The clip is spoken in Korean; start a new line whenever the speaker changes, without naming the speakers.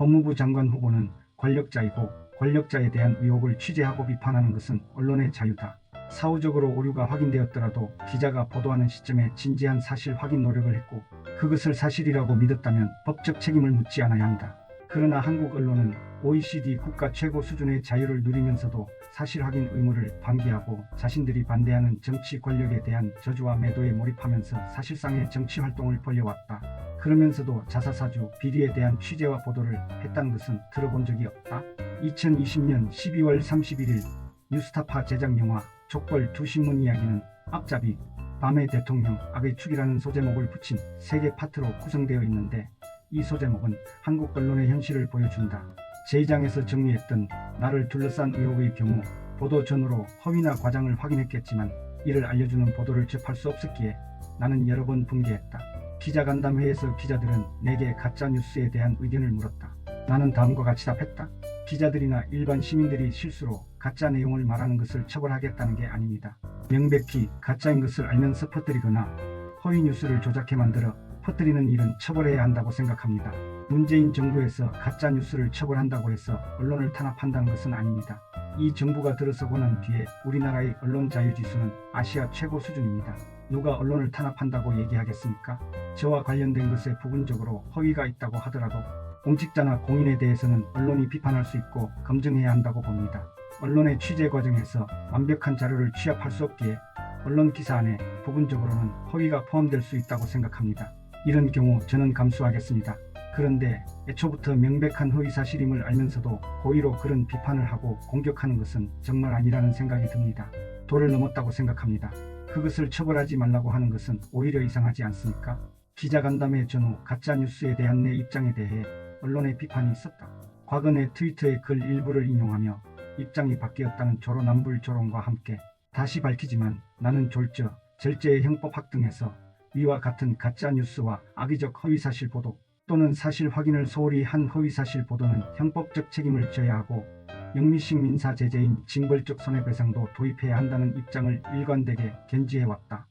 법무부 장관 후보는 권력자이고 권력자에 대한 의혹을 취재하고 비판하는 것은 언론의 자유다. 사후적으로 오류가 확인되었더라도 기자가 보도하는 시점에 진지한 사실 확인 노력을 했고 그것을 사실이라고 믿었다면 법적 책임을 묻지 않아야 한다. 그러나 한국 언론은 OECD 국가 최고 수준의 자유를 누리면서도 사실 확인 의무를 방기하고 자신들이 반대하는 정치 권력에 대한 저주와 매도에 몰입하면서 사실상의 정치 활동을 벌여왔다. 그러면서도 자사사주 비리에 대한 취재와 보도를 했다는 것은 들어본 적이 없다. 2020년 12월 31일 뉴스타파 제작 영화 족벌 두 신문 이야기는 앞잡이 밤의 대통령 악의 축이라는 소제목을 붙인 3개 파트로 구성되어 있는데 이 소제목은 한국 언론의 현실을 보여준다. 제2장에서 정리했던 나를 둘러싼 의혹의 경우 보도 전후로 허위나 과장을 확인했겠지만 이를 알려주는 보도를 접할 수 없었기에 나는 여러 번 붕괴했다. 기자간담회에서 기자들은 내게 가짜뉴스에 대한 의견을 물었다. 나는 다음과 같이 답했다. 기자들이나 일반 시민들이 실수로 가짜 내용을 말하는 것을 처벌하겠다는 게 아닙니다. 명백히 가짜인 것을 알면서 퍼뜨리거나 허위 뉴스를 조작해 만들어 퍼뜨리는 일은 처벌해야 한다고 생각합니다. 문재인 정부에서 가짜 뉴스를 처벌한다고 해서 언론을 탄압한다는 것은 아닙니다. 이 정부가 들어서고 난 뒤에 우리나라의 언론 자유 지수는 아시아 최고 수준입니다. 누가 언론을 탄압한다고 얘기하겠습니까? 저와 관련된 것에 부분적으로 허위가 있다고 하더라도 공직자나 공인에 대해서는 언론이 비판할 수 있고 검증해야 한다고 봅니다. 언론의 취재 과정에서 완벽한 자료를 취합할 수 없기에 언론 기사 안에 부분적으로는 허위가 포함될 수 있다고 생각합니다. 이런 경우 저는 감수하겠습니다. 그런데 애초부터 명백한 허위 사실임을 알면서도 고의로 그런 비판을 하고 공격하는 것은 정말 아니라는 생각이 듭니다. 도를 넘었다고 생각합니다. 그것을 처벌하지 말라고 하는 것은 오히려 이상하지 않습니까? 기자간담회 전후 가짜뉴스에 대한 내 입장에 대해 언론의 비판이 있었다. 과거 내 트위터의 글 일부를 인용하며 입장이 바뀌었다는 조로남불 조롱과 함께 다시 밝히지만 나는 졸저, 절제의 형법 학등에서 위와 같은 가짜뉴스와 악의적 허위사실 보도 또는 사실 확인을 소홀히 한 허위사실 보도는 형법적 책임을 져야 하고 영미식 민사 제재인 징벌적 손해배상도 도입해야 한다는 입장을 일관되게 견지해왔다.